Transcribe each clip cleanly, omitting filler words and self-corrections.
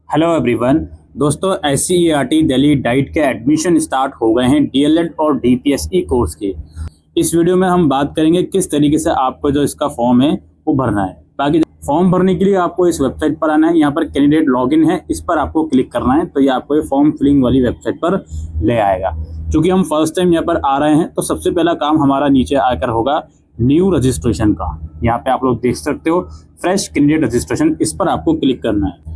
Hello everyone. दोस्तों SCERT Delhi diet के admission start हो गए हैं DLED और DPSE कोर्स के। इस वीडियो में हम बात करेंगे किस तरीके से आपको जो इसका फॉर्म है वो भरना है। बाकी फॉर्म भरने के लिए आपको इस वेबसाइट पर आना है। यहाँ पर कैंडिडेट लॉगिन है, इस पर आपको क्लिक करना है तो ये आपको ये फॉर्म फिलिंग वाली वेबसाइट पर ले आएगा। क्योंकि हम फर्स्ट टाइम यहाँ पर आ रहे हैं तो सबसे पहला काम हमारा नीचे आकर होगा न्यू रजिस्ट्रेशन का। यहाँ पे आप लोग देख सकते हो फ्रेश कैंडिडेट रजिस्ट्रेशन, इस पर आपको क्लिक करना है।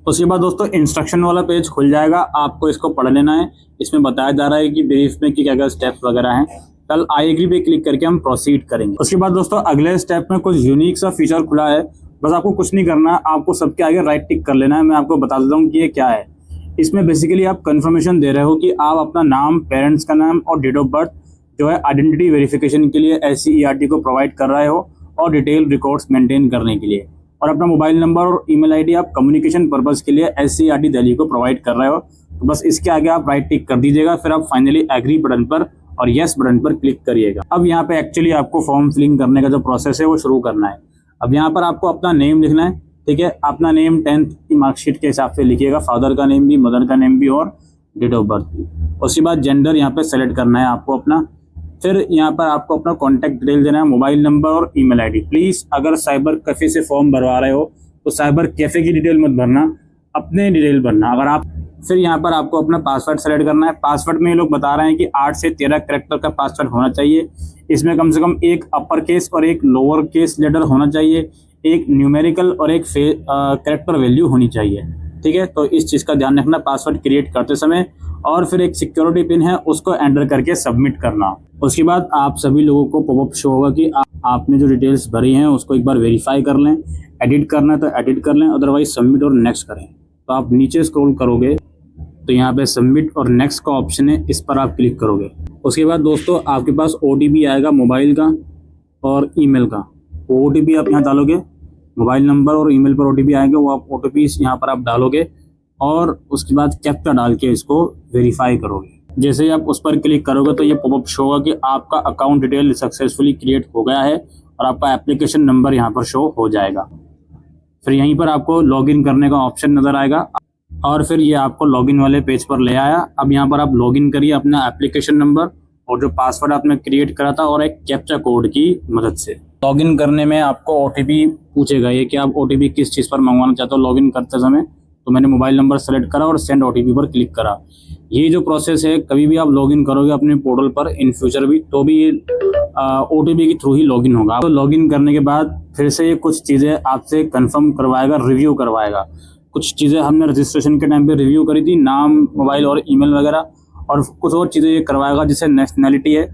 उसके बाद दोस्तों इंस्ट्रक्शन वाला पेज खुल जाएगा, आपको इसको पढ़ लेना है। इसमें बताया जा रहा है कि ब्रीफ में कि क्या क्या स्टेप्स वगैरह हैं। कल आई एग्री पे क्लिक करके हम प्रोसीड करेंगे। उसके बाद दोस्तों अगले स्टेप में कुछ यूनिक सा फीचर खुला है। बस आपको कुछ नहीं करना है, आपको सबके आगे राइट टिक कर लेना है। मैं आपको बता देता हूँ कि ये क्या है। इसमें बेसिकली आप कंफर्मेशन दे रहे हो कि आप अपना नाम, पेरेंट्स का नाम और डेट ऑफ बर्थ जो है आइडेंटिटी वेरिफिकेशन के लिए SCERT को प्रोवाइड कर रहे हो और डिटेल रिकॉर्ड्स मेंटेन करने के लिए, और अपना मोबाइल नंबर और ईमेल आईडी आप कम्युनिकेशन पर्पस के लिए SCERT दिल्ली को प्रोवाइड कर रहे हो। तो बस इसके आगे आप राइट टिक कर दीजिएगा, फिर आप फाइनली एग्री बटन पर और यस बटन पर क्लिक करिएगा। अब यहाँ पे एक्चुअली आपको फॉर्म फिलिंग करने का जो प्रोसेस है वो शुरू करना है। अब यहाँ पर आपको अपना नेम लिखना है, ठीक है। अपना नेम 10th की मार्कशीट के हिसाब से लिखिएगा, फादर का नेम भी, मदर का नेम भी और डेट ऑफ बर्थ भी। उसके बाद जेंडर यहाँ पे सेलेक्ट करना है आपको अपना। फिर यहाँ पर आपको अपना कॉन्टैक्ट डिटेल देना है, मोबाइल नंबर और ईमेल आईडी। प्लीज़ अगर साइबर कैफे से फॉर्म भरवा रहे हो तो साइबर कैफे की डिटेल मत भरना, अपने डिटेल भरना। अगर आप फिर यहाँ पर आपको अपना पासवर्ड सेलेक्ट करना है। पासवर्ड में ये लोग बता रहे हैं कि 8 से 13 कैरेक्टर का पासवर्ड होना चाहिए। इसमें कम से कम एक अपर केस और एक लोअर केस लेटर होना चाहिए, एक न्यूमेरिकल और एक कैरेक्टर वैल्यू होनी चाहिए, ठीक है। तो इस चीज़ का ध्यान रखना पासवर्ड क्रिएट करते समय। और फिर एक सिक्योरिटी पिन है, उसको एंटर करके सबमिट करना। उसके बाद आप सभी लोगों को पॉपअप शो होगा कि आपने जो डिटेल्स भरी हैं उसको एक बार वेरीफाई कर लें। एडिट करना है तो एडिट कर लें, अदरवाइज सबमिट और नेक्स्ट करें। तो आप नीचे स्क्रॉल करोगे तो यहाँ पे सबमिट और नेक्स्ट का ऑप्शन है, इस पर आप क्लिक करोगे। उसके बाद दोस्तों आपके पास OTP आएगा मोबाइल का और ईमेल का। वो OTP आप यहाँ डालोगे, मोबाइल नंबर और ईमेल पर OTP आएगा, वो आप OTP यहाँ पर आप डालोगे और उसके बाद कैप्चा डाल के इसको वेरीफाई करोगे। जैसे ही आप उस पर क्लिक करोगे तो ये पॉपअप शो होगा कि आपका अकाउंट डिटेल सक्सेसफुली क्रिएट हो गया है और आपका एप्लीकेशन नंबर यहाँ पर शो हो जाएगा। फिर यहीं पर आपको लॉगिन करने का ऑप्शन नज़र आएगा और फिर ये आपको लॉगिन वाले पेज पर ले आया। अब यहाँ पर आप लॉगिन करिए अपना एप्लीकेशन नंबर और जो पासवर्ड आपने क्रिएट करा था और एक कैप्चा कोड की मदद से। लॉगिन करने में आपको OTP पूछेगा ये कि आप OTP किस चीज़ पर मंगवाना चाहते हो लॉगिन करते समय। तो मैंने मोबाइल नंबर सेलेक्ट करा और सेंड OTP पर क्लिक करा। ये जो प्रोसेस है, कभी भी आप लॉगिन करोगे अपने पोर्टल पर इन फ्यूचर भी तो भी ये OTP के थ्रू ही लॉगिन होगा। तो लॉगिन करने के बाद फिर से ये कुछ चीज़ें आपसे कंफर्म करवाएगा, रिव्यू करवाएगा। कुछ चीज़ें हमने रजिस्ट्रेशन के टाइम पे रिव्यू करी थी, नाम, मोबाइल और ईमेल वगैरह, और कुछ और चीज़ें ये करवाएगा जैसे नेशनैलिटी है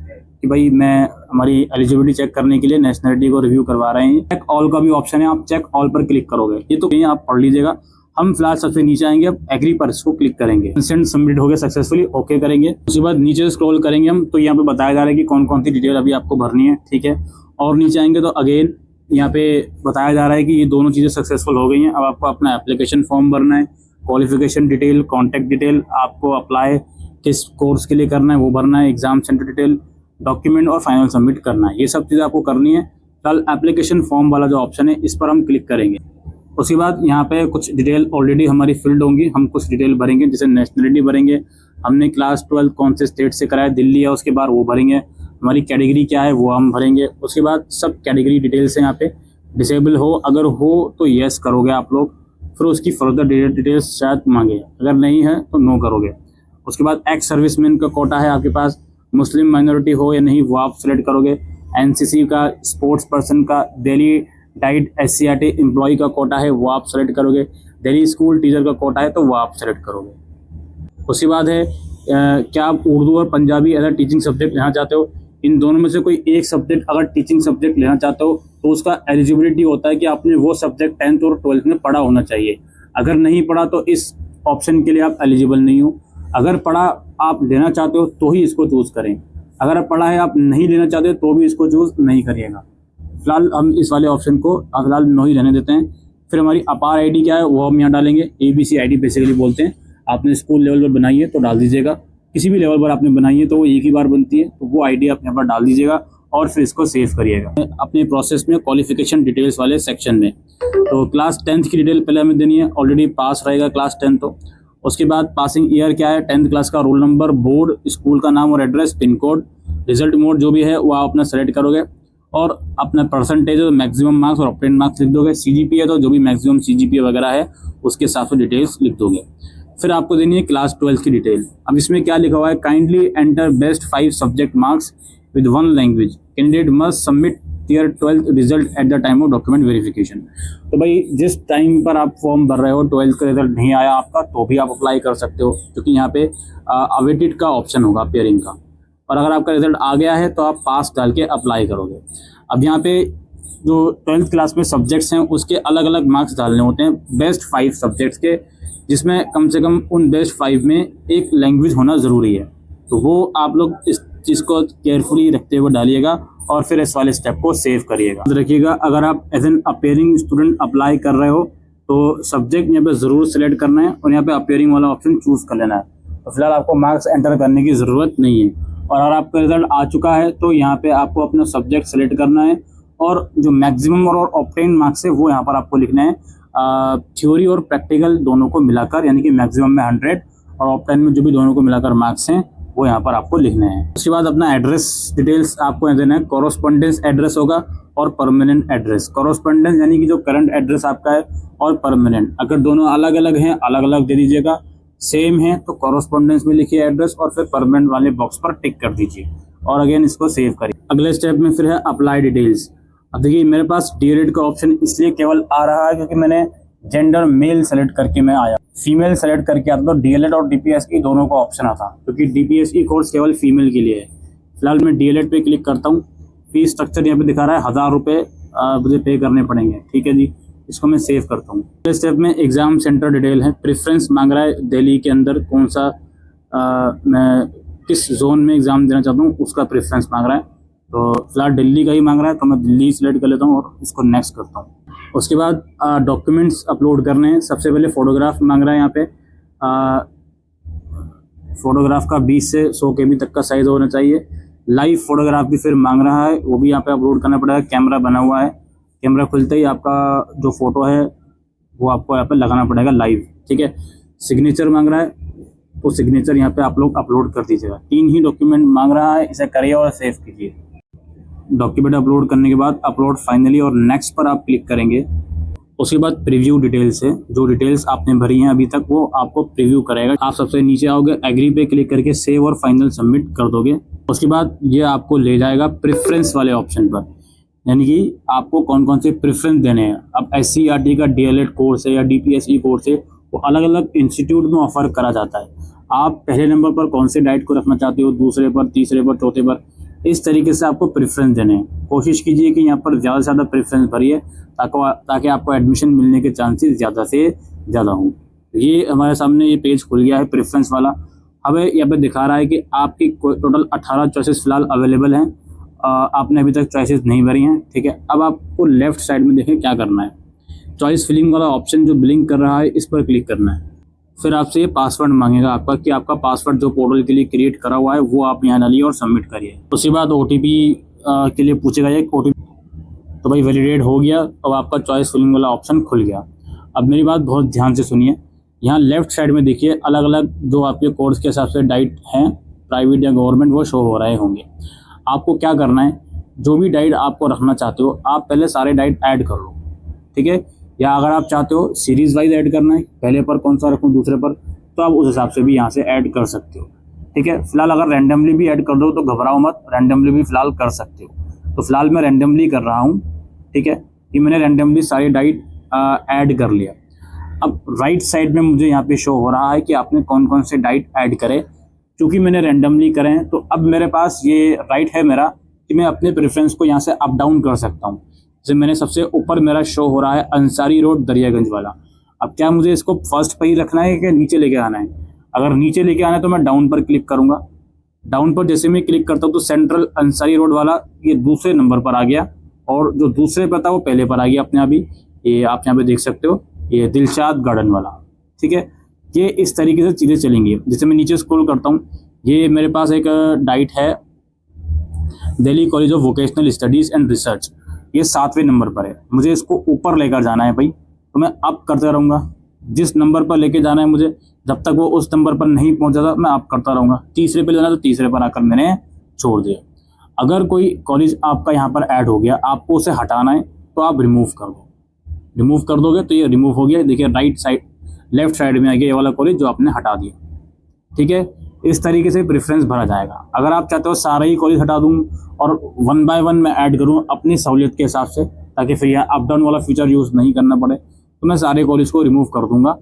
कि भाई मैं हमारी एलिजिबिलिटी चेक करने के लिए नेशनैलिटी को रिव्यू करवा रहे हैं। चेक ऑल का भी ऑप्शन है, आप चेक ऑल पर क्लिक करोगे। ये तो कहीं आप पढ़ लीजिएगा। हम फिलहाल सबसे नीचे आएंगे, अब एग्री पर इसको क्लिक करेंगे। कंसेंट सबमिट हो गया सक्सेसफुली, ओके करेंगे। उसके बाद नीचे स्क्रॉल करेंगे हम तो यहाँ पे बताया जा रहा है कि कौन कौन सी डिटेल अभी आपको भरनी है, ठीक है। और नीचे आएंगे तो अगेन यहाँ पे बताया जा रहा है कि ये दोनों चीज़ें सक्सेसफुल हो गई हैं। अब आपको अपना एप्लीकेशन फॉर्म भरना है, क्वालिफिकेशन डिटेल, कॉन्टैक्ट डिटेल, आपको अप्लाई किस कोर्स के लिए करना है वो भरना है, एग्जाम सेंटर डिटेल, डॉक्यूमेंट और फाइनल सबमिट करना है। ये सब चीज़ें आपको करनी है। कल एप्लीकेशन फॉर्म वाला जो ऑप्शन है इस पर हम क्लिक करेंगे। उसके बाद यहाँ पे कुछ डिटेल ऑलरेडी हमारी फिल्ड होंगी, हम कुछ डिटेल भरेंगे जैसे नेशनलिटी भरेंगे, हमने क्लास 12 कौन से स्टेट से कराया, दिल्ली है, उसके बाद वो भरेंगे, हमारी कैटेगरी क्या है वो हम भरेंगे। उसके बाद सब कैटेगरी डिटेल्स हैं यहाँ पे। डिसेबल हो अगर हो तो येस करोगे आप लोग, फिर उसकी फर्दर डिटेल्स शायद मांगे, अगर नहीं है तो नो करोगे। उसके बाद एक्स सर्विसमैन का कोटा है आपके पास, मुस्लिम माइनॉरिटी हो या नहीं वो आप सेलेक्ट करोगे। NCC का, स्पोर्ट्स पर्सन का, दिल्ली डाइट SCERT एम्प्लॉय का कोटा है वो आप सेलेक्ट करोगे। दिल्ली स्कूल टीचर का कोटा है तो वो आप सेलेक्ट करोगे। उसके बाद है क्या आप उर्दू और पंजाबी एज टीचिंग सब्जेक्ट लेना चाहते हो। इन दोनों में से कोई एक सब्जेक्ट अगर टीचिंग सब्जेक्ट लेना चाहते हो तो उसका एलिजिबिलिटी होता है कि आपने वो सब्जेक्ट 10th और 12th में पढ़ा होना चाहिए। अगर नहीं पढ़ा तो इस ऑप्शन के लिए आप एलिजिबल नहीं हो। अगर पढ़ा आप लेना चाहते हो तो ही इसको चूज़ करें, अगर पढ़ा है आप नहीं लेना चाहते तो भी इसको चूज़ नहीं करिएगा। फिलहाल हम इस वाले ऑप्शन को फिलहाल नो ही रहने देते हैं। फिर हमारी अपार ID क्या है वो हम यहाँ डालेंगे, ABC ID बेसिकली बोलते हैं। आपने स्कूल लेवल पर बनाई है तो डाल दीजिएगा, किसी भी लेवल पर आपने बनाई है तो वो एक ही बार बनती है तो वो ID आप यहाँ पर डाल दीजिएगा और फिर इसको सेव करिएगा अपने प्रोसेस में क्वालिफिकेशन डिटेल्स वाले सेक्शन में। तो क्लास 10th की डिटेल पहले हमें देनी है, ऑलरेडी पास रहेगा क्लास 10 तो। उसके बाद पासिंग ईयर क्या है, 10th क्लास का रोल नंबर, बोर्ड, स्कूल का नाम और address, pin code, result mode जो भी है वो आप अपना सेलेक्ट करोगे और अपना परसेंटेज मैक्सिमम मार्क्स और ऑब्टेन मार्क्स लिख दोगे। सीजीपीए है तो जो भी मैक्सिमम सीजीपीए वगैरह है उसके हिसाब से डिटेल्स लिख दोगे। फिर आपको देनी है क्लास 12 की डिटेल। अब इसमें क्या लिखा हुआ है, kindly enter best 5 subject marks with 1 language, candidate must submit year 12th result at the time of document verification. तो भाई जिस टाइम पर आप फॉर्म भर रहे हो 12th का रिजल्ट नहीं आया आपका तो भी आप अप्लाई कर सकते हो, क्योंकि यहाँ पे अवेटेड का ऑप्शन होगा पेयरिंग का। और अगर आपका रिजल्ट आ गया है तो आप पास डाल के अप्लाई करोगे। अब यहाँ पे जो 12th क्लास में सब्जेक्ट्स हैं उसके अलग अलग मार्क्स डालने होते हैं बेस्ट 5 सब्जेक्ट्स के, जिसमें कम से कम उन बेस्ट 5 में एक लैंग्वेज होना ज़रूरी है। तो वो आप लोग इस चीज़ को केयरफुली रखते हुए डालिएगा और फिर इस वाले स्टेप को सेव करिएगा। याद रखिएगा अगर आप as an appearing student apply कर रहे हो तो सब्जेक्ट यहाँ पे ज़रूर सेलेक्ट करना है और यहाँ पे अपेयरिंग वाला ऑप्शन चूज़ कर लेना है। तो फिलहाल आपको मार्क्स एंटर करने की ज़रूरत नहीं है। और अगर आपका रिजल्ट आ चुका है तो यहाँ पे आपको अपना सब्जेक्ट सेलेक्ट करना है और जो मैक्सिमम और ऑब्टेन मार्क्स है वो यहाँ पर आपको लिखना है। थ्योरी और प्रैक्टिकल दोनों को मिलाकर, यानी कि मैक्सिमम में 100 और ऑब्टेन में जो भी दोनों को मिलाकर मार्क्स हैं वो यहाँ पर आपको लिखना है। उसके बाद अपना एड्रेस डिटेल्स आपको देना है। कॉरेस्पॉन्डेंस एड्रेस होगा और परमानेंट एड्रेस। कॉरेस्पॉन्डेंस यानी कि जो करंट एड्रेस आपका है, और परमानेंट अगर दोनों अलग अलग हैं अलग अलग दे दीजिएगा। सेम है तो कॉरेस्पॉन्डेंस में लिखिए एड्रेस और फिर परमानेंट वाले बॉक्स पर टिक कर दीजिए और अगेन इसको सेव करिए। अगले स्टेप में फिर है अप्लाई डिटेल्स। अब देखिए मेरे पास डीएलएड का ऑप्शन इसलिए केवल आ रहा है क्योंकि मैंने जेंडर मेल सेलेक्ट करके मैं आया, फीमेल सेलेक्ट करके आता तो डीएलएड और डीपीएसई दोनों का ऑप्शन आता, क्योंकि डीपीएसई कोर्स केवल फीमेल के लिए है। फिलहाल मैं डीएलएड पे क्लिक करता हूँ। फीस स्ट्रक्चर यहाँ पे दिखा रहा है 1000 रुपये मुझे पे करने पड़ेंगे। ठीक है जी, इसको मैं सेव करता हूँ। अगले स्टेप में एग्जाम सेंटर डिटेल है। प्रेफरेंस मांग रहा है दिल्ली के अंदर कौन सा मैं किस जोन में एग्जाम देना चाहता हूँ उसका प्रेफरेंस मांग रहा है। तो फिलहाल दिल्ली का ही मांग रहा है तो मैं दिल्ली सेलेक्ट कर लेता हूँ और इसको नेक्स्ट करता हूँ। उसके बाद डॉक्यूमेंट्स अपलोड करने हैं। सबसे पहले फ़ोटोग्राफ मांग रहा है यहाँ पे। फ़ोटोग्राफ का 20 से 100 KB तक का साइज़ होना चाहिए। लाइव फ़ोटोग्राफ भी फिर मांग रहा है, वो भी यहाँ पे अपलोड करना पड़ेगा। कैमरा बना हुआ है, कैमरा खुलते ही आपका जो फ़ोटो है वो आपको यहाँ पे लगाना पड़ेगा लाइव। ठीक है। सिग्नेचर मांग रहा है तो सिग्नेचर यहाँ पे आप लोग अपलोड कर दीजिएगा। 3 ही डॉक्यूमेंट मांग रहा है, इसे करिए और सेव कीजिए। डॉक्यूमेंट अपलोड करने के बाद अपलोड फाइनली और नेक्स्ट पर आप क्लिक करेंगे। उसके बाद प्रीव्यू डिटेल्स है, जो डिटेल्स आपने भरी हैं अभी तक वो आपको प्रीव्यू करेगा। आप सबसे नीचे आओगे, एग्री पे क्लिक करके सेव और फाइनल सबमिट कर दोगे। उसके बाद ये आपको ले जाएगा प्रेफरेंस वाले ऑप्शन पर, यानी कि आपको कौन कौन से प्रेफरेंस देने हैं। अब SCERT का डीएलएड कोर्स है या DPSE कोर्स है वो अलग अलग इंस्टीट्यूट में ऑफर करा जाता है। आप पहले नंबर पर कौन से डाइट को रखना चाहते हो, दूसरे पर, तीसरे पर, चौथे पर, इस तरीके से आपको प्रेफरेंस देने हैं। कोशिश कीजिए कि यहाँ पर ज़्यादा से ज़्यादा प्रेफरेंस भरिए ताकि आपको एडमिशन मिलने के चांसेस ज़्यादा से ज़्यादा हों। ये हमारे सामने ये पेज खुल गया है प्रेफरेंस वाला। हमें यहाँ पे दिखा रहा है कि आपकी टोटल 18 चॉइसेस फिलहाल अवेलेबल हैं। आपने अभी तक चॉइसेस नहीं भरी हैं। ठीक है। अब आपको लेफ्ट साइड में देखें क्या करना है। चॉइस फिलिंग वाला ऑप्शन जो ब्लिंक कर रहा है इस पर क्लिक करना है। फिर आपसे ये पासवर्ड मांगेगा आपका कि आपका पासवर्ड जो पोर्टल के लिए क्रिएट करा हुआ है वो आप यहाँ डालिए और सबमिट करिए। उसके बाद OTP के लिए पूछेगा ये OTP, तो भाई वैलिडेट हो गया। अब आपका चॉइस फिलिंग वाला ऑप्शन खुल गया। अब मेरी बात बहुत ध्यान से सुनिए। यहाँ लेफ्ट साइड में देखिए अलग अलग जो आपके कोर्स के हिसाब से डाइट हैं, प्राइवेट या गवर्नमेंट, वो शो हो रहे होंगे। आपको क्या करना है, जो भी डाइट आपको रखना चाहते हो आप पहले सारे डाइट ऐड कर लो। ठीक है। या अगर आप चाहते हो सीरीज़ वाइज ऐड करना है, पहले पर कौन सा रखूँ दूसरे पर, तो आप उस हिसाब से भी यहाँ से ऐड कर सकते हो। ठीक है। फिलहाल अगर रैंडमली भी ऐड कर दो तो घबराओ मत, रैंडमली भी फिलहाल कर सकते हो। तो फिलहाल मैं रैंडमली कर रहा हूँ। ठीक है। कि मैंने रैंडमली सारी डाइट ऐड कर लिया। अब राइट साइड में मुझे यहाँ पे शो हो रहा है कि आपने कौन कौन से डाइट ऐड करे। चूँकि मैंने रैंडमली करे हैं तो अब मेरे पास ये राइट है मेरा कि मैं अपने प्रेफरेंस को यहाँ से अप डाउन कर सकता हूँ। जैसे मैंने सबसे ऊपर मेरा शो हो रहा है अंसारी रोड दरियागंज वाला। अब क्या मुझे इसको फर्स्ट पर ही रखना है कि नीचे लेके आना है? अगर नीचे लेके आना है तो मैं डाउन पर क्लिक करूँगा। डाउन पर जैसे मैं क्लिक करता हूँ तो सेंट्रल अंसारी रोड वाला ये दूसरे नंबर पर आ गया और जो दूसरे पर था वो पहले पर आ गया अपने आप ही। ये आप यहाँ पे देख सकते हो, ये दिलशाद गार्डन वाला। ठीक है। ये इस तरीके से चीज़ें चलेंगी। जैसे मैं नीचे स्क्रॉल करता हूँ, ये मेरे पास एक डाइट है Delhi college of vocational studies and research, ये 7वें नंबर पर है। मुझे इसको ऊपर लेकर जाना है भाई, तो मैं अप करता रहूँगा। जिस नंबर पर लेके जाना है मुझे, जब तक वो उस नंबर पर नहीं पहुँच जाता मैं अप करता रहूँगा। तीसरे पे जाना तो तीसरे पर आकर मैंने छोड़ दिया। अगर कोई कॉलेज आपका यहाँ पर ऐड हो गया, आपको उसे हटाना है तो आप रिमूव कर दो। रिमूव कर दोगे तो ये रिमूव हो गया। देखिए राइट साइड, लेफ्ट साइड में आ गया ये वाला कॉलेज जो आपने हटा दिया। ठीक है, इस तरीके से प्रेफरेंस भरा जाएगा। अगर आप चाहते हो सारा ही कॉलेज हटा दूँ और 1 बाय 1 मैं ऐड करूँ अपनी सहूलियत के हिसाब से, ताकि फिर यहाँ अप डाउन वाला फीचर यूज़ नहीं करना पड़े, तो मैं सारे कॉलेज को रिमूव कर दूंगा।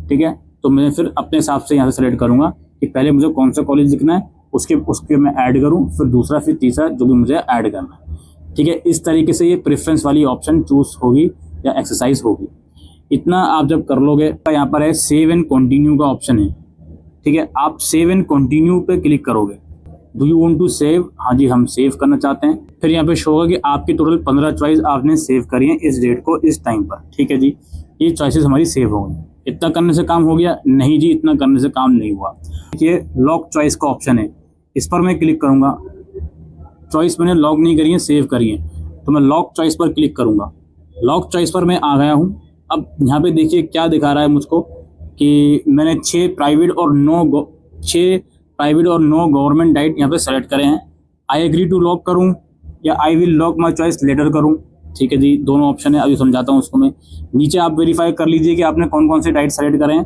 ठीक है, तो मैं फिर अपने हिसाब से यहाँ से सेलेक्ट करूँगा कि पहले मुझे कौन सा कॉलेज लिखना है, उसके मैं ऐड करूँ, फिर दूसरा, फिर तीसरा जो भी मुझे ऐड करना है। ठीक है, इस तरीके से ये प्रेफरेंस वाली ऑप्शन चूज होगी या एक्सरसाइज होगी। इतना आप जब कर लोगे तो यहाँ पर है सेव एंड कंटिन्यू का ऑप्शन है। ठीक है, आप सेव एंड कंटिन्यू पे क्लिक करोगे। Do you want to save? हाँ जी, हम सेव करना चाहते हैं। फिर यहाँ पे शो होगा कि आपकी टोटल 15 चॉइस आपने सेव करी है इस डेट को, इस टाइम पर। ठीक है जी, ये चॉइसेस हमारी सेव हो गई। इतना करने से काम हो गया? नहीं जी, इतना करने से काम नहीं हुआ। ये लॉक चॉइस का ऑप्शन है, इस पर मैं क्लिक करूंगा। चॉइस मैंने लॉक नहीं करी है, सेव करी है, तो मैं लॉक चॉइस पर क्लिक करूंगा। लॉक चॉइस पर मैं आ गया हूँ। अब यहाँ पे देखिए क्या दिखा रहा है मुझको कि मैंने 6 प्राइवेट और 9 गवर्नमेंट डाइट यहाँ पे सेलेक्ट करे हैं। आई एग्री टू लॉक करूँ या I will lock my choice later करूँ? ठीक है जी, दोनों ऑप्शन है, अभी समझाता हूँ उसको मैं। नीचे आप वेरीफाई कर लीजिए कि आपने कौन कौन से डाइट सेलेक्ट करे हैं।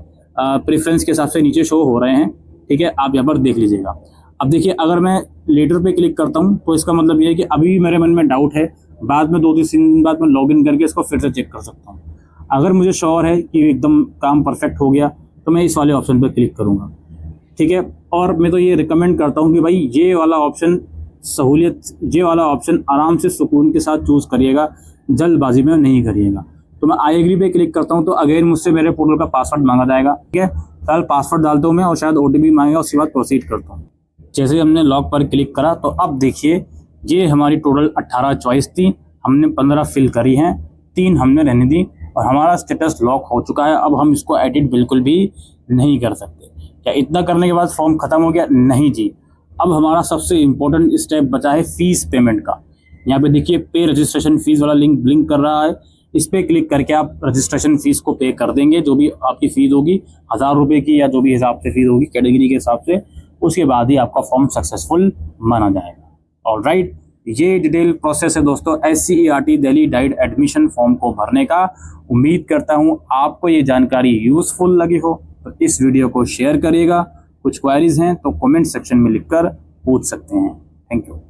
प्रेफरेंस के हिसाब से नीचे शो हो रहे हैं। ठीक है, आप यहाँ पर देख लीजिएगा। अब देखिए, अगर मैं लेटर पे क्लिक करता हूँ तो इसका मतलब ये है कि अभी मेरे मन में डाउट है, बाद में 2-3 दिन बाद मैं लॉगिन करके इसको फिर से चेक कर सकता हूँ। अगर मुझे श्योर है कि एकदम काम परफेक्ट हो गया तो मैं इस वाले ऑप्शन पर क्लिक करूँगा। ठीक है, और मैं तो ये रिकमेंड करता हूँ कि भाई ये वाला ऑप्शन सहूलियत, ये वाला ऑप्शन आराम से सुकून के साथ चूज़ करिएगा, जल्दबाजी में नहीं करिएगा। तो मैं आई एग्री पे क्लिक करता हूँ तो अगेन मुझसे मेरे पोर्टल का पासवर्ड मांगा जाएगा। ठीक है, फिलहाल पासवर्ड डालता हूँ मैं और शायद OTP मांगेगा, उसके बाद प्रोसीड करता हूँ। जैसे ही हमने लॉक पर क्लिक करा तो अब देखिए ये हमारी टोटल 18 चॉइस थी, हमने 15 फिल करी हैं, 3 हमने रहने दी और हमारा स्टेटस लॉक हो चुका है। अब हम इसको एडिट बिल्कुल भी नहीं कर सकते। क्या इतना करने के बाद फॉर्म खत्म हो गया? नहीं जी, अब हमारा सबसे इम्पोर्टेंट स्टेप बचा है फीस पेमेंट का। यहाँ पे देखिए पे रजिस्ट्रेशन फीस वाला लिंक ब्लिंक कर रहा है, इस पे क्लिक करके आप रजिस्ट्रेशन फीस को पे कर देंगे। जो भी आपकी फीस होगी 1000 रुपये की या जो भी हिसाब से फीस होगी कैटेगरी के हिसाब से, उसके बाद ही आपका फॉर्म सक्सेसफुल माना जाएगा। ऑलराइट, ये डिटेल प्रोसेस है दोस्तों SCERT Delhi diet admission form को भरने का। उम्मीद करता हूँ आपको ये जानकारी यूजफुल लगी हो, तो इस वीडियो को शेयर करिएगा। कुछ क्वेरीज हैं तो कमेंट सेक्शन में लिखकर पूछ सकते हैं। Thank you.